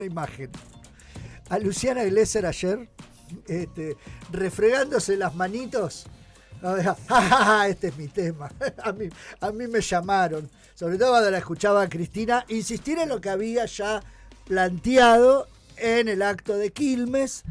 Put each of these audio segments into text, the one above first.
imagen a Luciana Glesser ayer, refregándose las manitos. Este es mi tema. A mí me llamaron, sobre todo cuando la escuchaba a Cristina, insistir en lo que había ya planteado en el acto de Quilmes.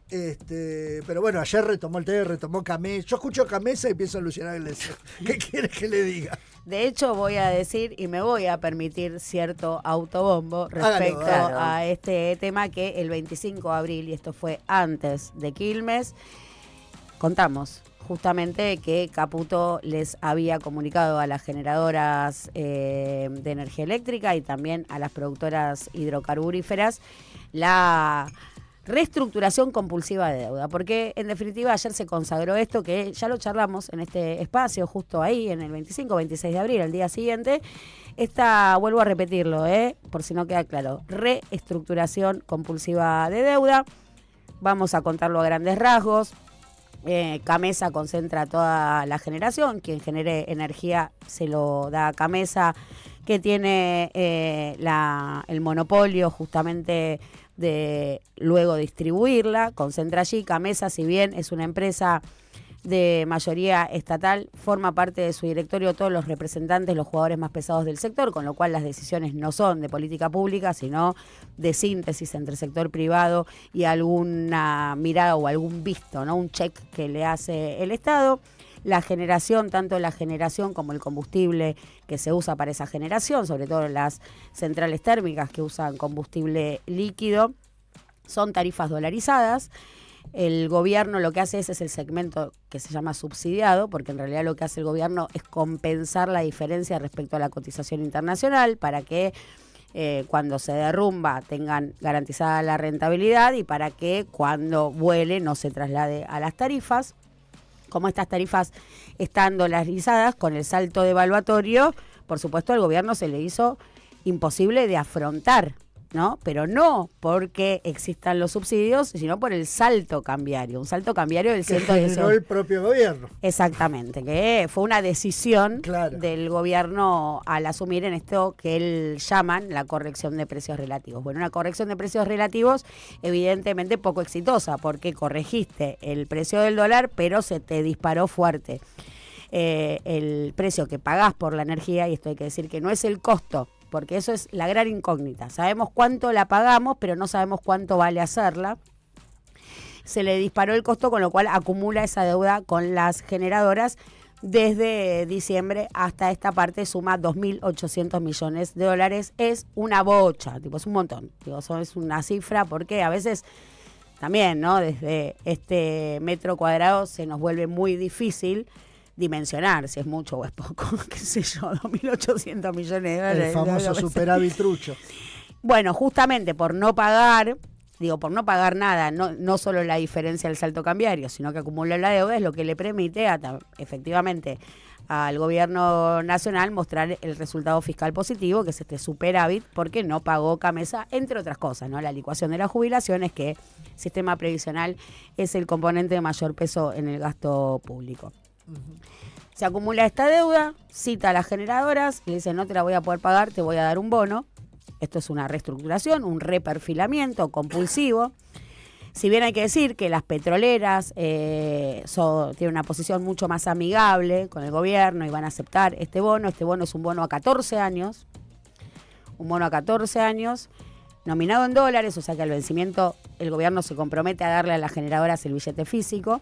Pero bueno, ayer retomó el tema, retomó Camesa. Yo escucho Camesa y pienso en Luciana Glesser. ¿Qué quieres que le diga? De hecho, voy a decir y me voy a permitir cierto autobombo respecto a este tema, que el 25 de abril, y esto fue antes de Quilmes, contamos justamente que Caputo les había comunicado a las generadoras de energía eléctrica y también a las productoras hidrocarburíferas la reestructuración compulsiva de deuda, porque en definitiva ayer se consagró esto, que ya lo charlamos en este espacio, justo ahí, en el 25-26 de abril, el día siguiente. Vuelvo a repetirlo, por si no queda claro, reestructuración compulsiva de deuda. Vamos a contarlo a grandes rasgos. Camesa concentra toda la generación, quien genere energía se lo da a Camesa, que tiene el monopolio justamente de luego distribuirla, concentra allí. Camesa, si bien es una empresa de mayoría estatal, forma parte de su directorio todos los representantes, los jugadores más pesados del sector, con lo cual las decisiones no son de política pública, sino de síntesis entre el sector privado y alguna mirada o algún visto, ¿no? Un check que le hace el Estado. La generación, tanto la generación como el combustible que se usa para esa generación, sobre todo las centrales térmicas que usan combustible líquido, son tarifas dolarizadas. El gobierno lo que hace es el segmento que se llama subsidiado, porque en realidad lo que hace el gobierno es compensar la diferencia respecto a la cotización internacional para que cuando se derrumba tengan garantizada la rentabilidad y para que cuando vuele no se traslade a las tarifas. Como estas tarifas están dolarizadas, con el salto devaluatorio, por supuesto al gobierno se le hizo imposible de afrontar, ¿no? Pero no porque existan los subsidios, sino por el salto cambiario, un salto cambiario del 118. Que generó el propio gobierno. Exactamente, que fue una decisión del gobierno al asumir en esto que él llaman la corrección de precios relativos. Bueno, una corrección de precios relativos evidentemente poco exitosa, porque corregiste el precio del dólar, pero se te disparó fuerte el precio que pagás por la energía, y esto hay que decir que no es el costo, porque eso es la gran incógnita. Sabemos cuánto la pagamos, pero no sabemos cuánto vale hacerla. Se le disparó el costo, con lo cual acumula esa deuda con las generadoras. Desde diciembre hasta esta parte suma 2.800 millones de dólares. Es una bocha, es un montón. Eso es una cifra, porque a veces también, ¿no? Desde este metro cuadrado se nos vuelve muy difícil dimensionar si es mucho o es poco, qué sé yo, 2.800 millones de dólares. El famoso superávit trucho. Bueno, justamente por no pagar nada, no solo la diferencia del salto cambiario, sino que acumula la deuda, es lo que le permite efectivamente al gobierno nacional mostrar el resultado fiscal positivo, que es este superávit, porque no pagó Camesa, entre otras cosas, ¿no? La licuación de las jubilaciones, que el sistema previsional es el componente de mayor peso en el gasto público. Se acumula esta deuda, cita a las generadoras, le dice: no te la voy a poder pagar, te voy a dar un bono. Esto es una reestructuración, un reperfilamiento compulsivo. Si bien hay que decir que las petroleras tienen una posición mucho más amigable con el gobierno y van a aceptar este bono. Este bono es un bono a 14 años. Un bono a 14 años, nominado en dólares, o sea que al vencimiento el gobierno se compromete a darle a las generadoras el billete físico.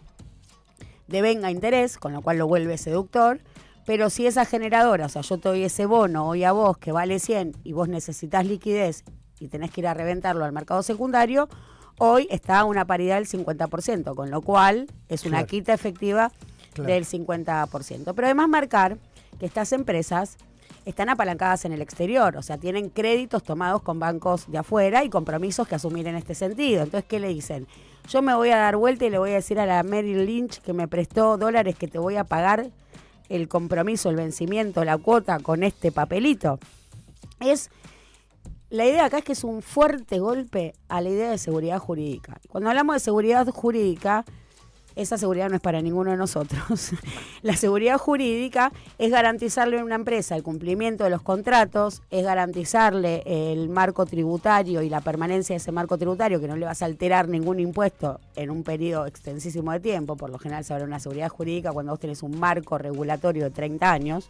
Devenga interés, con lo cual lo vuelve seductor, pero si esa generadora, o sea, yo te doy ese bono hoy a vos que vale 100 y vos necesitas liquidez y tenés que ir a reventarlo al mercado secundario, hoy está a una paridad del 50%, con lo cual es una quita efectiva del 50%. Pero además marcar que estas empresas están apalancadas en el exterior, o sea, tienen créditos tomados con bancos de afuera y compromisos que asumir en este sentido. Entonces, ¿qué le dicen? Yo me voy a dar vuelta y le voy a decir a la Merrill Lynch que me prestó dólares que te voy a pagar el compromiso, el vencimiento, la cuota con este papelito. La idea acá es que es un fuerte golpe a la idea de seguridad jurídica. Cuando hablamos de seguridad jurídica, esa seguridad no es para ninguno de nosotros. La seguridad jurídica es garantizarle a una empresa el cumplimiento de los contratos, es garantizarle el marco tributario y la permanencia de ese marco tributario, que no le vas a alterar ningún impuesto en un periodo extensísimo de tiempo. Por lo general se habla de una seguridad jurídica cuando vos tenés un marco regulatorio de 30 años.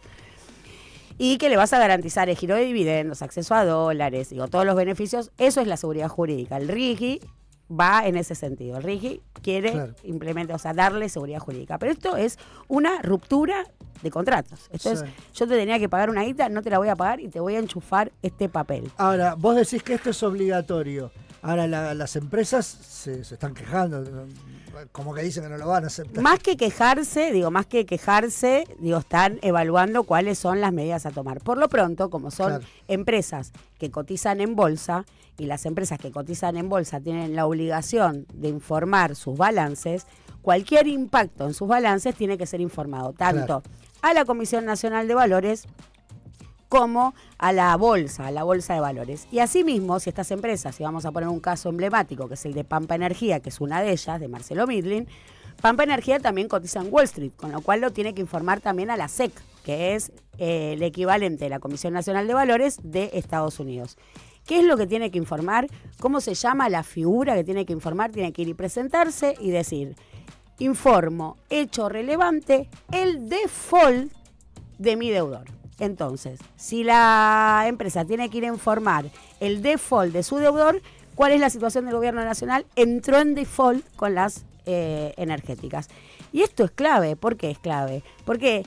Y que le vas a garantizar el giro de dividendos, acceso a dólares, digo, todos los beneficios. Eso es la seguridad jurídica. El RIGI va en ese sentido. El RIGI quiere implementar, o sea, darle seguridad jurídica. Pero esto es una ruptura de contratos. Esto es, yo te tenía que pagar una guita, no te la voy a pagar y te voy a enchufar este papel. Ahora, vos decís que esto es obligatorio. Ahora las empresas se están quejando, como que dicen que no lo van a aceptar. Más que quejarse, están evaluando cuáles son las medidas a tomar. Por lo pronto, como son empresas que cotizan en bolsa, y las empresas que cotizan en bolsa tienen la obligación de informar sus balances, cualquier impacto en sus balances tiene que ser informado, tanto a la Comisión Nacional de Valores como a la bolsa de valores. Y asimismo, si estas empresas, si vamos a poner un caso emblemático, que es el de Pampa Energía, que es una de ellas, de Marcelo Midlin, Pampa Energía también cotiza en Wall Street, con lo cual lo tiene que informar también a la SEC, que es el equivalente de la Comisión Nacional de Valores de Estados Unidos. ¿Qué es lo que tiene que informar? ¿Cómo se llama la figura que tiene que informar? Tiene que ir y presentarse y decir: informo, hecho relevante, el default de mi deudor. Entonces, si la empresa tiene que ir a informar el default de su deudor, ¿cuál es la situación del gobierno nacional? Entró en default con las energéticas. Y esto es clave. ¿Por qué es clave? Porque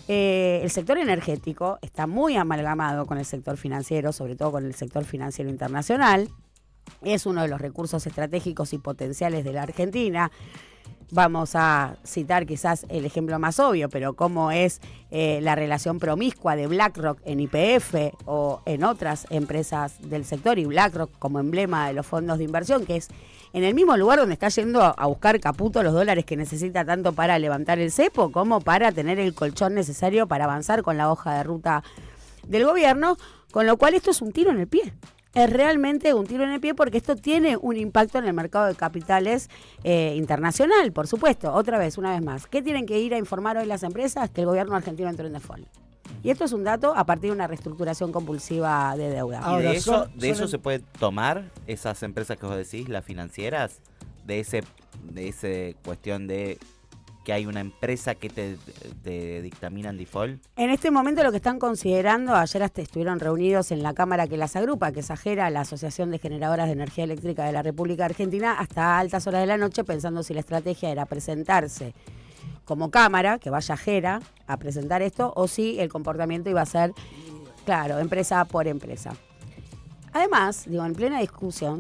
el sector energético está muy amalgamado con el sector financiero, sobre todo con el sector financiero internacional. Es uno de los recursos estratégicos y potenciales de la Argentina. Vamos a citar quizás el ejemplo más obvio, pero cómo es la relación promiscua de BlackRock en YPF o en otras empresas del sector, y BlackRock como emblema de los fondos de inversión, que es en el mismo lugar donde está yendo a buscar Caputo los dólares que necesita tanto para levantar el cepo como para tener el colchón necesario para avanzar con la hoja de ruta del gobierno, con lo cual esto es un tiro en el pie. Es realmente un tiro en el pie porque esto tiene un impacto en el mercado de capitales internacional, por supuesto. Una vez más. ¿Qué tienen que ir a informar hoy las empresas? Que el gobierno argentino entró en default. Y esto es un dato a partir de una reestructuración compulsiva de deuda. ¿Y de eso se puede tomar esas empresas que vos decís, las financieras? De ese cuestión de que hay una empresa que te dictamina en default? En este momento lo que están considerando, ayer hasta estuvieron reunidos en la cámara que las agrupa, que es AGERA, la Asociación de Generadoras de Energía Eléctrica de la República Argentina, hasta altas horas de la noche, pensando si la estrategia era presentarse como cámara, que vaya AGERA a presentar esto, o si el comportamiento iba a ser, empresa por empresa. Además, en plena discusión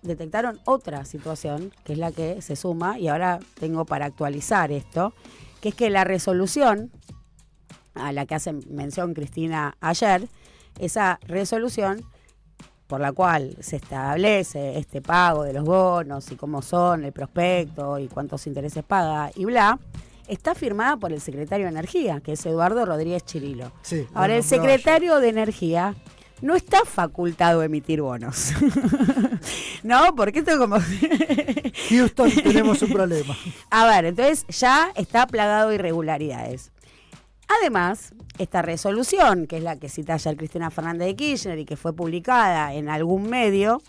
detectaron otra situación, que es la que se suma, y ahora tengo para actualizar esto, que es que la resolución a la que hace mención Cristina ayer, esa resolución por la cual se establece este pago de los bonos y cómo son, el prospecto y cuántos intereses paga y bla, está firmada por el secretario de Energía, que es Eduardo Rodríguez Chirilo. Sí, ahora, el secretario de Energía no está facultado a emitir bonos. No, porque esto es como... Houston, tenemos un problema. A ver, entonces ya está plagado de irregularidades. Además, esta resolución, que es la que cita ayer Cristina Fernández de Kirchner y que fue publicada en algún medio,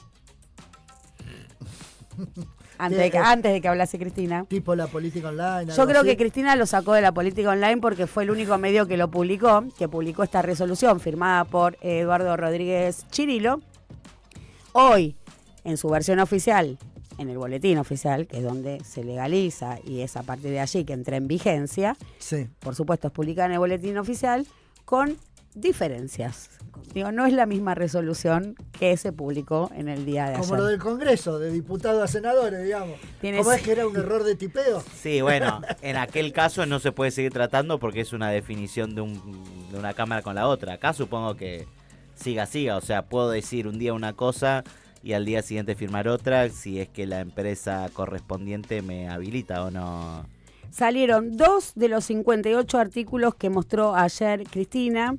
antes de que hablase Cristina. Tipo la política online. Yo creo que Cristina lo sacó de la política online porque fue el único medio que lo publicó, que publicó esta resolución firmada por Eduardo Rodríguez Chirilo. Hoy, en su versión oficial, en el boletín oficial, que es donde se legaliza y es a partir de allí que entra en vigencia, por supuesto es publicada en el boletín oficial con diferencias. No es la misma resolución que se publicó en el día de ayer. Como lo del Congreso, de diputados a senadores, digamos. ¿Cómo es que era un error de tipeo? Sí, bueno, en aquel caso no se puede seguir tratando porque es una definición de una cámara con la otra. Acá supongo que siga, o sea, puedo decir un día una cosa y al día siguiente firmar otra si es que la empresa correspondiente me habilita o no. Salieron 2 de los 58 artículos que mostró ayer Cristina.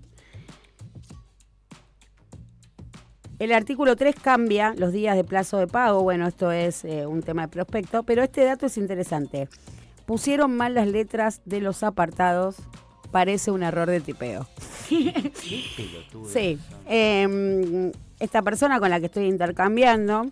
El artículo 3 cambia los días de plazo de pago. Bueno, esto es un tema de prospecto, pero este dato es interesante. pusieron mal las letras de los apartados, parece un error de tipeo. Sí, esta persona con la que estoy intercambiando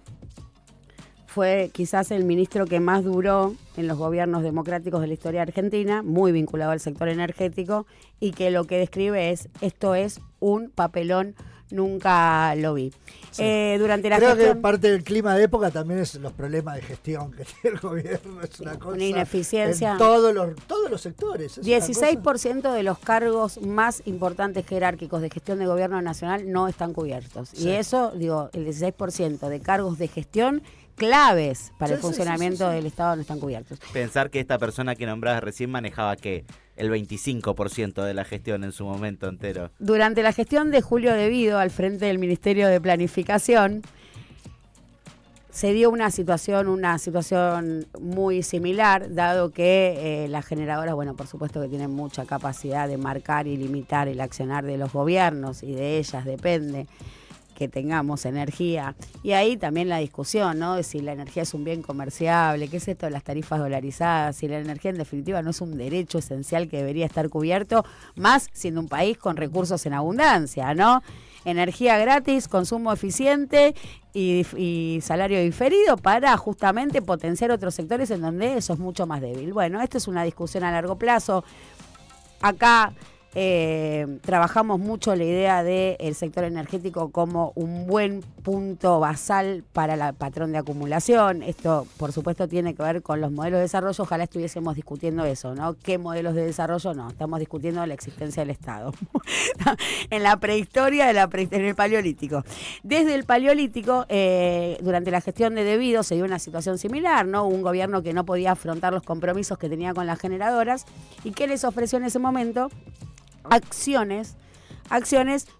fue quizás el ministro que más duró en los gobiernos democráticos de la historia argentina, muy vinculado al sector energético, y que lo que describe es, esto es un papelón, nunca lo vi. Sí. Durante la Creo gestión, que parte del clima de época también es los problemas de gestión que tiene el gobierno, es una cosa, una ineficiencia en todos los sectores. 16% de los cargos más importantes jerárquicos de gestión de gobierno nacional no están cubiertos. Sí. Y eso, digo, el 16% de cargos de gestión claves para el funcionamiento del Estado no están cubiertos. Pensar que esta persona que nombrabas recién manejaba que el 25% de la gestión en su momento entero. Durante la gestión de Julio De Vido al frente del Ministerio de Planificación se dio una situación muy similar, dado que las generadoras, bueno, por supuesto que tienen mucha capacidad de marcar y limitar el accionar de los gobiernos, y de ellas depende que tengamos energía. Y ahí también la discusión, ¿no? De si la energía es un bien comerciable, qué es esto de las tarifas dolarizadas, si la energía en definitiva no es un derecho esencial que debería estar cubierto, más siendo un país con recursos en abundancia, ¿no? Energía gratis, consumo eficiente y salario diferido para justamente potenciar otros sectores en donde eso es mucho más débil. Bueno, esto es una discusión a largo plazo. Acá trabajamos mucho la idea del sector energético como un buen punto basal para el patrón de acumulación. Esto, por supuesto, tiene que ver con los modelos de desarrollo. Ojalá estuviésemos discutiendo eso, ¿no? ¿Qué modelos de desarrollo? No, estamos discutiendo la existencia del Estado. En la prehistoria, en el Paleolítico. Desde el Paleolítico, durante la gestión de De Vido se dio una situación similar, ¿no? Un gobierno que no podía afrontar los compromisos que tenía con las generadoras. ¿Y qué les ofreció en ese momento? Acciones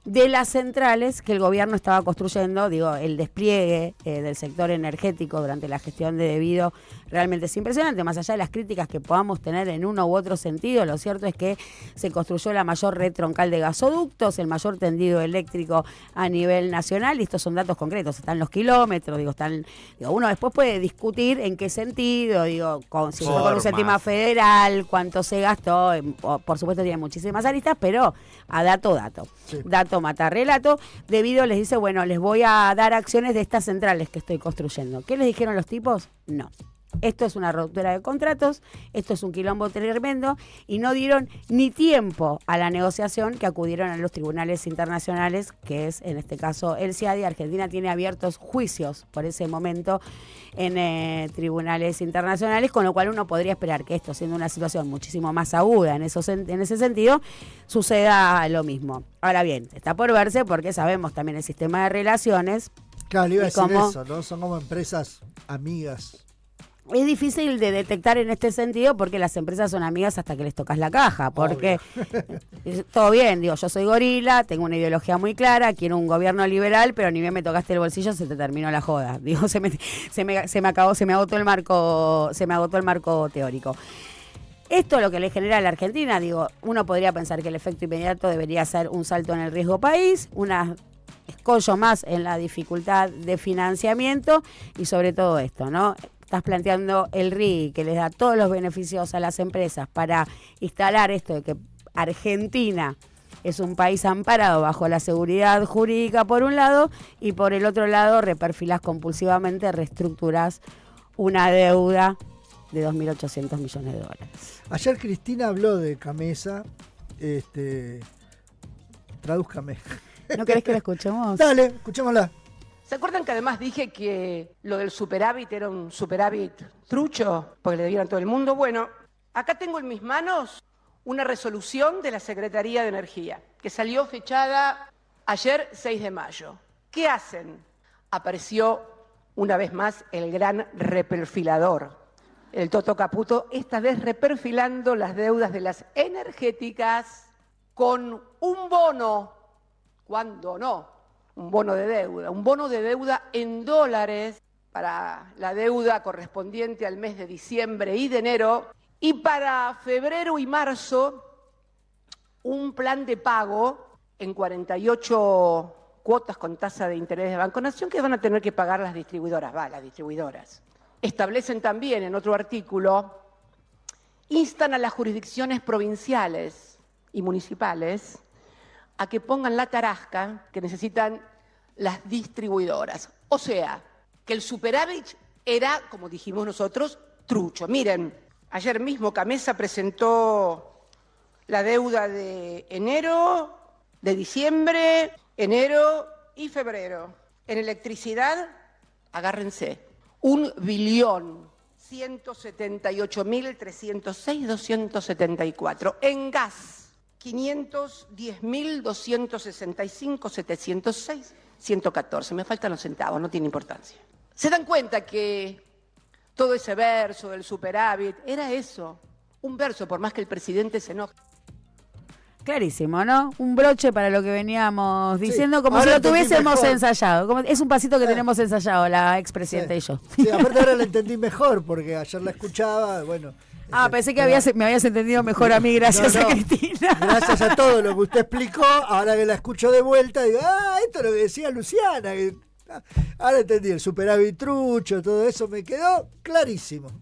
de las centrales que el gobierno estaba construyendo. Digo, el despliegue del sector energético durante la gestión de De Vido realmente es impresionante, más allá de las críticas que podamos tener en uno u otro sentido. Lo cierto es que se construyó la mayor red troncal de gasoductos, el mayor tendido eléctrico a nivel nacional, y estos son datos concretos, están los kilómetros, uno después puede discutir en qué sentido, si fue con un sistema federal, cuánto se gastó, por supuesto tiene muchísimas aristas, pero a dato. Sí. Dato mata relato. De Vido les dice, bueno, les voy a dar acciones de estas centrales que estoy construyendo. ¿Qué les dijeron los tipos? No. Esto es una ruptura de contratos, esto es un quilombo tremendo, y no dieron ni tiempo a la negociación, que acudieron a los tribunales internacionales, que es en este caso el CIADI. Argentina tiene abiertos juicios por ese momento en tribunales internacionales, con lo cual uno podría esperar que esto, siendo una situación muchísimo más aguda en ese sentido, suceda lo mismo. Ahora bien, está por verse, porque sabemos también el sistema de relaciones. Claro, iba a decir eso, ¿no? Son como empresas amigas. Es difícil de detectar en este sentido, porque las empresas son amigas hasta que les tocas la caja, porque todo bien, yo soy gorila, tengo una ideología muy clara, quiero un gobierno liberal, pero ni bien me tocaste el bolsillo se te terminó la joda. Se me agotó el marco teórico. Esto lo que le genera a la Argentina, uno podría pensar que el efecto inmediato debería ser un salto en el riesgo país, una escollo más en la dificultad de financiamiento, y sobre todo esto, ¿no? Estás planteando el RI, que les da todos los beneficios a las empresas para instalar esto de que Argentina es un país amparado bajo la seguridad jurídica por un lado, y por el otro lado reperfilás compulsivamente, reestructurás una deuda de 2.800 millones de dólares. Ayer Cristina habló de Camesa, tradúzcame. ¿No querés que la escuchemos? Dale, escuchémosla. ¿Se acuerdan que además dije que lo del superávit era un superávit trucho? Porque le debían a todo el mundo. Bueno, acá tengo en mis manos una resolución de la Secretaría de Energía, que salió fechada ayer 6 de mayo. ¿Qué hacen? Apareció una vez más el gran reperfilador, el Toto Caputo, esta vez reperfilando las deudas de las energéticas con un bono. ¿Cuándo no? Un bono de deuda en dólares para la deuda correspondiente al mes de diciembre y de enero, y para febrero y marzo un plan de pago en 48 cuotas con tasa de interés de Banco Nación que van a tener que pagar las distribuidoras. Establecen también en otro artículo instan a las jurisdicciones provinciales y municipales a que pongan la tarasca que necesitan las distribuidoras. O sea, que el superávit era, como dijimos nosotros, trucho. Miren, ayer mismo Camesa presentó la deuda de enero, de diciembre, enero y febrero. En electricidad, agárrense, 1.178.306.274. En gas, 510.265.706.114. Me faltan los centavos, no tiene importancia. ¿Se dan cuenta que todo ese verso del superávit era eso? Un verso, por más que el presidente se enoje. Clarísimo, ¿no? Un broche para lo que veníamos diciendo, como ahora si lo tuviésemos mejor. ensayado. Es un pasito que tenemos ensayado, la expresidenta y yo. Sí, aparte ahora la entendí mejor, porque ayer la escuchaba, bueno. Pensé que me habías entendido mejor a mí, gracias a Cristina. Gracias a todo lo que usted explicó, ahora que la escucho de vuelta, digo, esto es lo que decía Luciana. Ahora entendí, el superávit trucho, todo eso me quedó clarísimo.